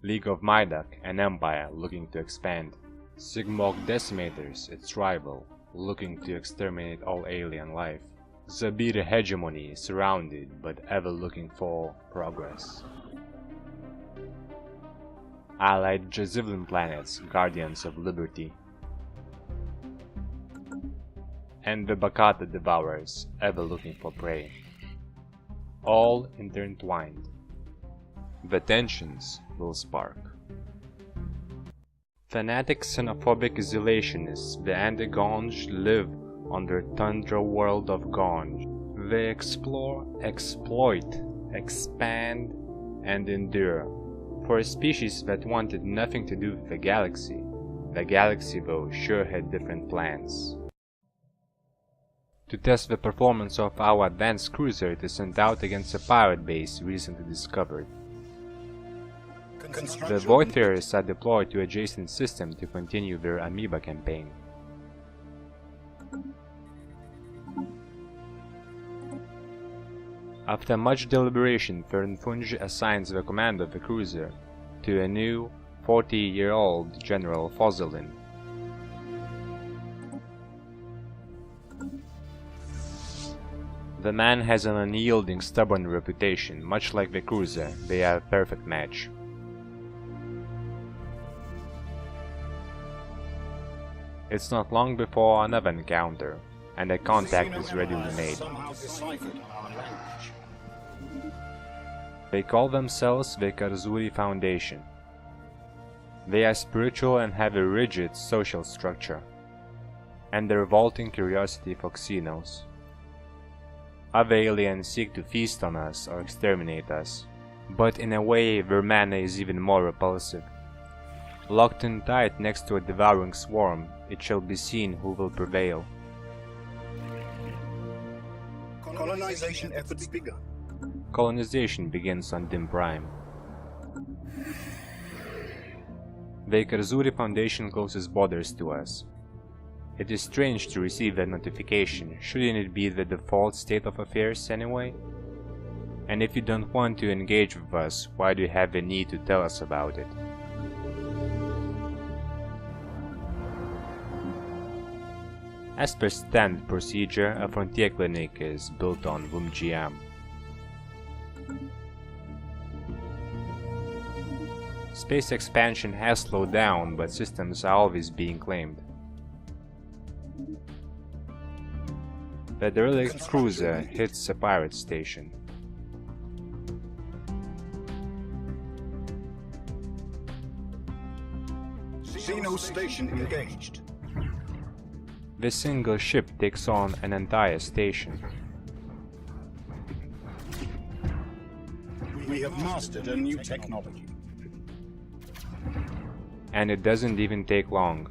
League of Maidak, an empire looking to expand. Sirgogg Decimators, its rival, looking to exterminate all alien life. Zabir hegemony, surrounded but ever looking for progress. Allied Jazivelin planets, guardians of liberty. And the Bakata devourers, ever looking for prey. All intertwined. The tensions will spark. Fanatic xenophobic isolationists, the Andigonj, live on their tundra world of Gonj. They explore, exploit, expand, and endure. For a species that wanted nothing to do with the galaxy though sure had different plans. To test the performance of our advanced cruiser, it is sent out against a pirate base recently discovered. The Voidfarers are deployed to adjacent system to continue their amoeba campaign. After much deliberation, Fernfunj assigns the command of the cruiser to a new 40-year-old General Fozzelin. The man has an unyielding, stubborn reputation. Much like the cruiser, they are a perfect match. It's not long before another encounter, and a contact is readily made. They call themselves the Karzuri Foundation. They are spiritual and have a rigid social structure, and a revolting curiosity for Xenos. Other aliens seek to feast on us or exterminate us, but in a way their manner is even more repulsive. Locked in tight next to a devouring swarm, it shall be seen who will prevail. Colonization efforts begun. Colonization begins on Dim Prime. The Karzuri Foundation closes borders to us. It is strange to receive that notification. Shouldn't it be the default state of affairs anyway? And if you don't want to engage with us, why do you have the need to tell us about it? As per standard procedure, a frontier clinic is built on Vumjiam. Space expansion has slowed down, but systems are always being claimed. The derelict cruiser hits a pirate station. Xeno station engaged. The single ship takes on an entire station. We have mastered a new technology. And it doesn't even take long.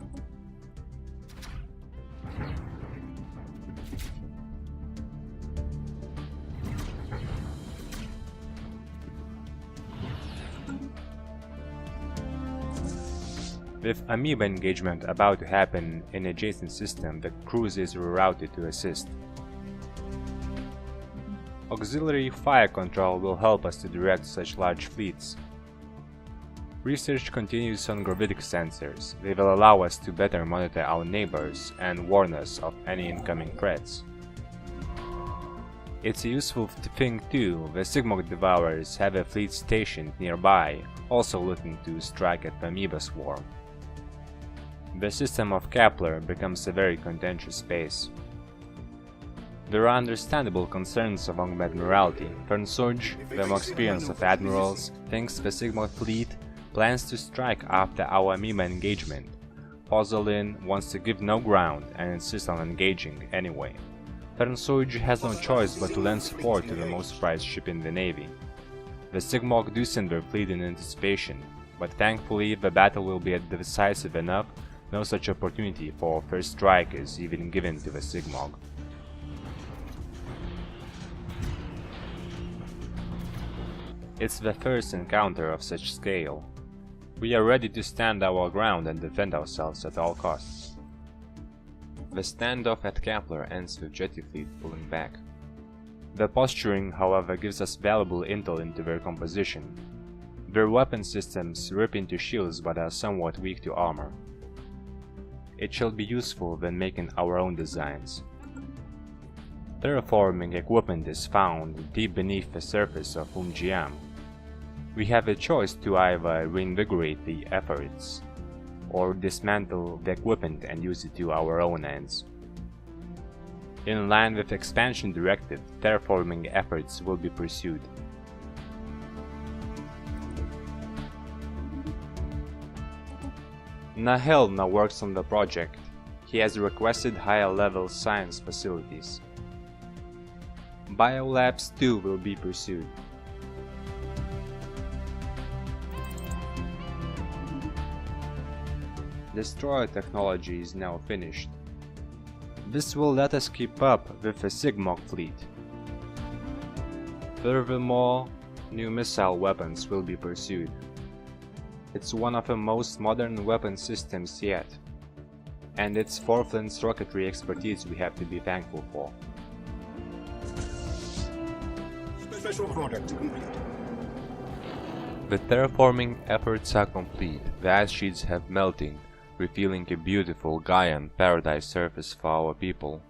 With amoeba engagement about to happen in adjacent system, the cruiser is rerouted to assist. Auxiliary fire control will help us to direct such large fleets. Research continues on gravitic sensors. They will allow us to better monitor our neighbors and warn us of any incoming threats. It's a useful thing too. The Sirgogg Devourers have a fleet stationed nearby, also looking to strike at the amoeba swarm. The system of Kappler becomes a very contentious space. There are understandable concerns among the Admiralty. Fernsunj, the more experienced of admirals, thinks the Sirgogg fleet plans to strike after our amoeba engagement. Fozzelin wants to give no ground and insists on engaging anyway. Fernsunj has no choice but to lend support to the most prized ship in the navy. The Sirgogg do send their fleet in anticipation, but thankfully if the battle will be decisive enough, no such opportunity for first strike is even given to the Sirgogg. It's the first encounter of such scale. We are ready to stand our ground and defend ourselves at all costs. The standoff at Kappler ends with jetty fleet pulling back. The posturing, however, gives us valuable intel into their composition. Their weapon systems rip into shields but are somewhat weak to armor. It shall be useful when making our own designs. Terraforming equipment is found deep beneath the surface of Umjiam. We have a choice to either reinvigorate the efforts or dismantle the equipment and use it to our own ends. In line with expansion directive, terraforming efforts will be pursued. Nahel now works on the project. He has requested higher level science facilities. Biolabs too will be pursued. Destroyer technology is now finished. This will let us keep up with the Sirgogg fleet. Furthermore, new missile weapons will be pursued. It's one of the most modern weapon systems yet, and its forefront rocketry expertise we have to be thankful for. Special product complete. The terraforming efforts are complete. The ice sheets have melted, revealing a beautiful Gaian paradise surface for our people.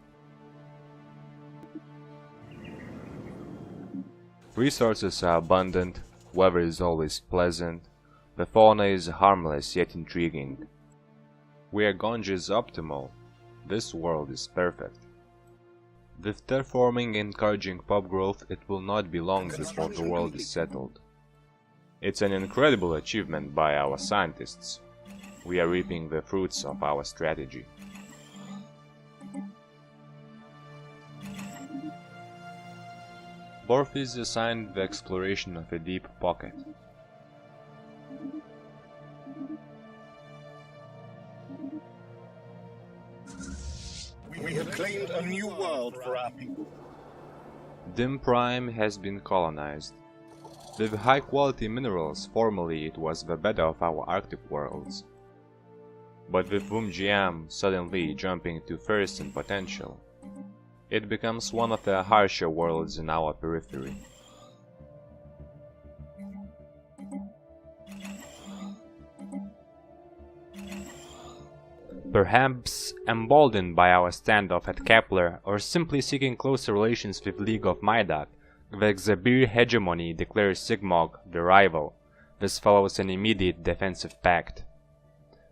Resources are abundant, weather is always pleasant, the fauna is harmless yet intriguing. Andigonj is optimal. This world is perfect. With terraforming encouraging pop growth, it will not be long before the world is settled. It's an incredible achievement by our scientists. We are reaping the fruits of our strategy. Borth is assigned the exploration of a deep pocket. We have claimed a new world for our people. Dim Prime has been colonized. With high-quality minerals, formerly it was the bed of our Arctic worlds. But with Umjiam suddenly jumping to first in potential, it becomes one of the harsher worlds in our periphery. Perhaps emboldened by our standoff at Kappler, or simply seeking closer relations with League of Maidak, the Xabir hegemony declares Sirgogg the rival. This follows an immediate defensive pact.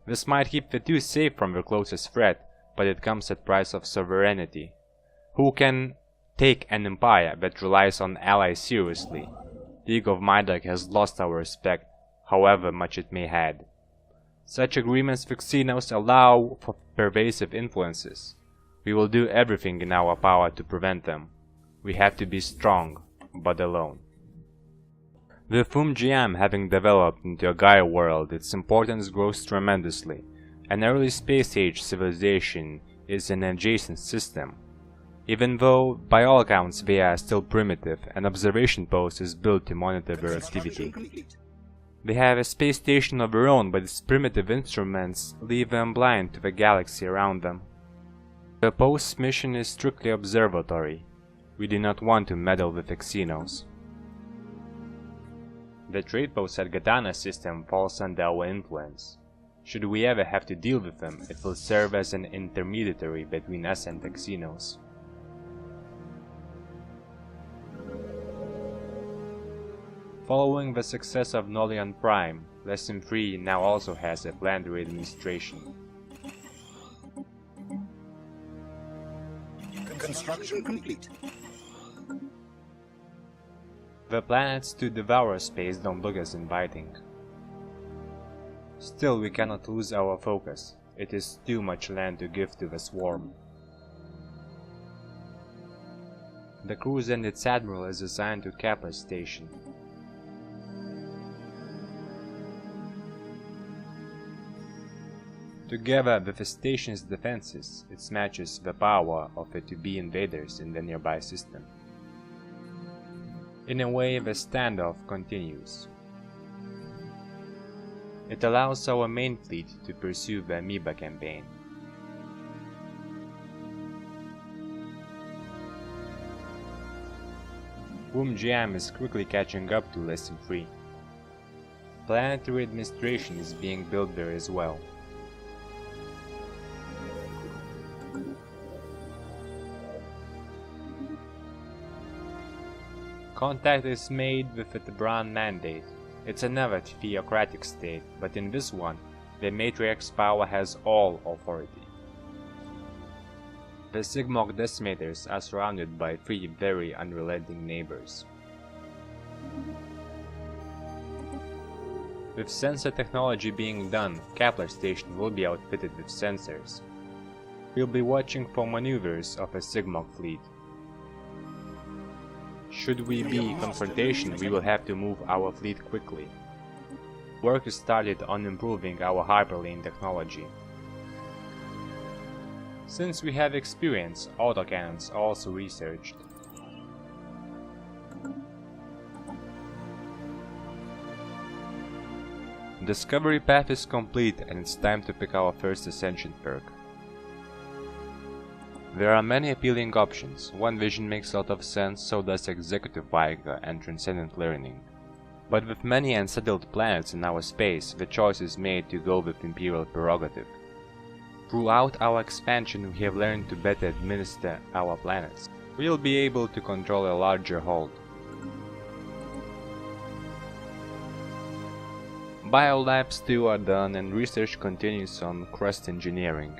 This might keep the two safe from their closest threat, but it comes at price of sovereignty. Who can take an empire that relies on allies seriously? League of Maidak has lost our respect, however much it may had. Such agreements with Xenos allow for pervasive influences. We will do everything in our power to prevent them. We have to be strong, but alone. With Umjiam having developed into a Gaia world, its importance grows tremendously. An early space-age civilization is an adjacent system. Even though, by all accounts, they are still primitive, an observation post is built to monitor their activity. They have a space station of their own, but its primitive instruments leave them blind to the galaxy around them. The post's mission is strictly observatory. We do not want to meddle with the Xenos. The trade post at Gatana system falls under our influence. Should we ever have to deal with them, it will serve as an intermediary between us and the Xenos. Following the success of Nolian Prime, Lesson 3 now also has a planetary administration. Construction complete. The planets to devour space don't look as inviting. Still, we cannot lose our focus. It is too much land to give to the swarm. The cruise and its admiral is assigned to Kappler station. Together with the station's defenses, it matches the power of the to-be invaders in the nearby system. In a way, the standoff continues. It allows our main fleet to pursue the Amoeba campaign. Umjiam is quickly catching up to Lesson 3. Planetary administration is being built there as well. Contact is made with the Tebran mandate. It's another theocratic state, but in this one, the matriarch's power has all authority. The Sirgogg Decimators are surrounded by 3 very unrelenting neighbors. With sensor technology being done, Kappler station will be outfitted with sensors. We'll be watching for maneuvers of a Sirgogg fleet. Should we be confrontation, we will have to move our fleet quickly. Work is started on improving our hyperlane technology. Since we have experience, autocannons are also researched. Discovery path is complete and it's time to pick our first ascension perk. There are many appealing options. One vision makes a lot of sense, so does executive vigor and transcendent learning. But with many unsettled planets in our space, the choice is made to go with imperial prerogative. Throughout our expansion, we have learned to better administer our planets. We'll be able to control a larger hold. Biolabs too are done and research continues on crust engineering.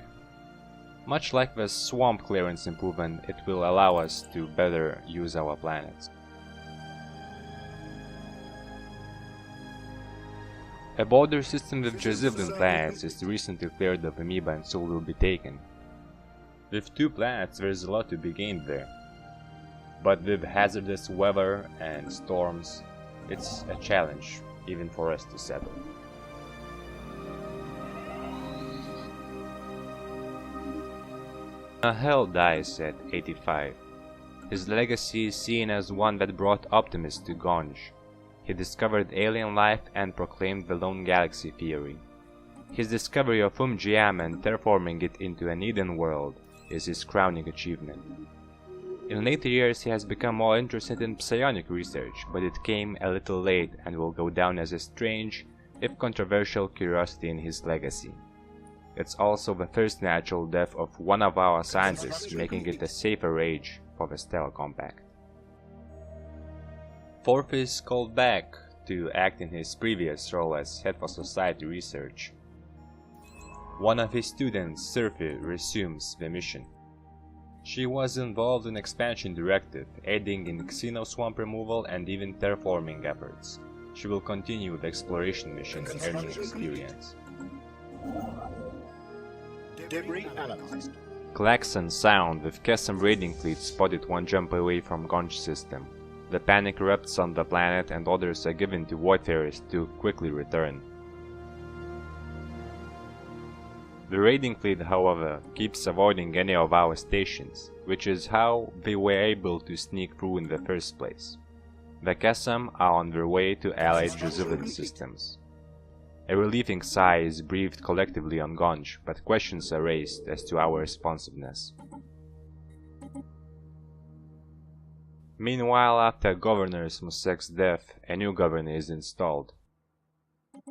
Much like the swamp clearance improvement, it will allow us to better use our planets. A border system with Jezebelin planets is recently cleared of amoeba and soul will be taken. With 2 planets there is a lot to be gained there. But with hazardous weather and storms, it's a challenge even for us to settle. Hell dies at 85. His legacy is seen as one that brought optimism to Gonj. He discovered alien life and proclaimed the lone galaxy theory. His discovery of Umjiam and terraforming it into an Eden world is his crowning achievement. In later years he has become more interested in psionic research, but it came a little late and will go down as a strange, if controversial, curiosity in his legacy. It's also the first natural death of one of our scientists, making it a safer age for the Stellar Compact. Forth is called back to act in his previous role as head for society research. One of his students, Surfi, resumes the mission. She was involved in expansion directive, aiding in xenoswamp removal and even terraforming efforts. She will continue the exploration mission, earning experience. Debris analyzed. Klaxon sound with Khessam raiding fleet spotted 1 jump away from Gonj system. The panic erupts on the planet and orders are given to Voidfarers to quickly return. The raiding fleet, however, keeps avoiding any of our stations, which is how they were able to sneak through in the first place. The Khessam are on their way to allied Jezebelin systems. A relieving sigh is breathed collectively on Gonj, but questions are raised as to our responsiveness. Meanwhile, after Governor Musek's death, a new governor is installed.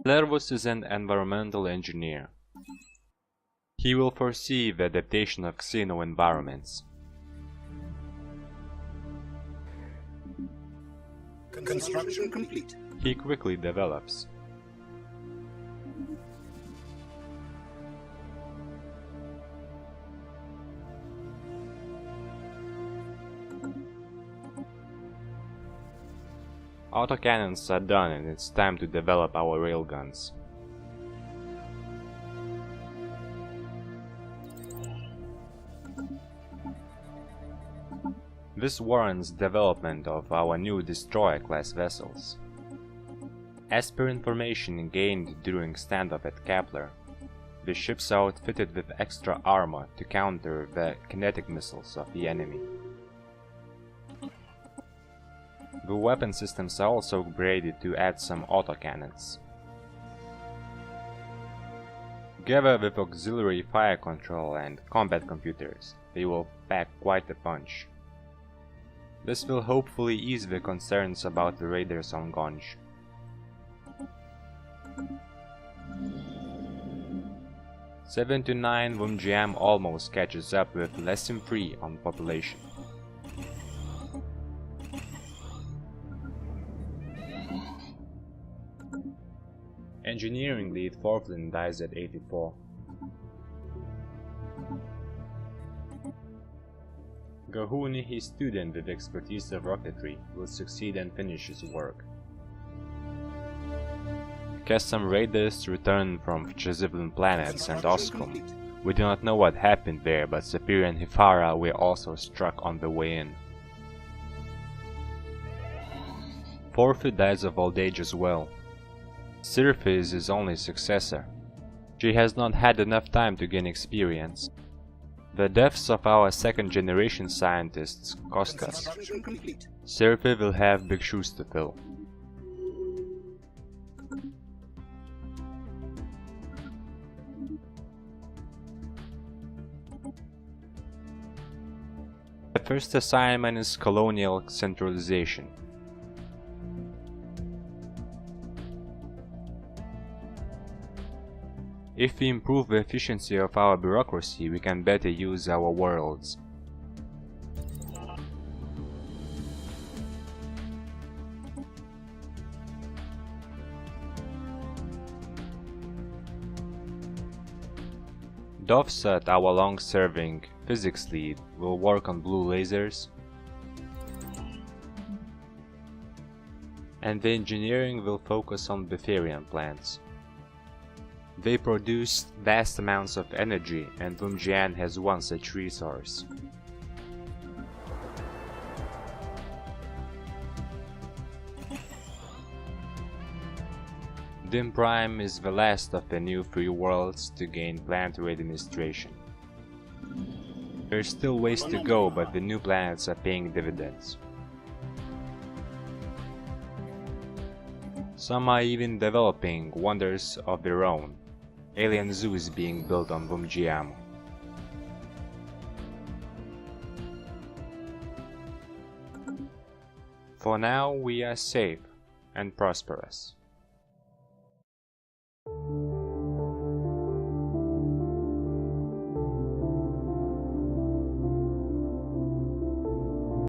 Lervus is an environmental engineer. He will foresee the adaptation of xeno environments. Construction complete. He quickly develops. Autocannons are done and it's time to develop our railguns. This warrants development of our new destroyer-class vessels. As per information gained during standoff at Kappler, the ships are outfitted with extra armor to counter the kinetic missiles of the enemy. The weapon systems are also upgraded to add some autocannons. Together with auxiliary fire control and combat computers, they will pack quite a punch. This will hopefully ease the concerns about the raiders on Gonj. 7 to 9 Vumjiam almost catches up with less than 3 on population. Engineering lead Forflin dies at 84. Gahuni, his student with expertise of rocketry, will succeed and finish his work. Khessam raiders return from Chazivlan planets and Oscom. We do not know what happened there, but Sapir and Hifara were also struck on the way in. Forfi dies of old age as well. Sirf is his only successor. She has not had enough time to gain experience. The deaths of our second-generation scientists cost us. Sirfi will have big shoes to fill. The first assignment is colonial centralization. If we improve the efficiency of our bureaucracy, we can better use our worlds. Dovsat, our long-serving physics lead, will work on blue lasers, and the engineering will focus on Betharian plants. They produce vast amounts of energy, and Vumjian has one such resource. Dim Prime is the last of the new free worlds to gain planetary administration. There's still ways to go, but the new planets are paying dividends. Some are even developing wonders of their own. Alien Zoo is being built on Vumjiam. For now, we are safe and prosperous.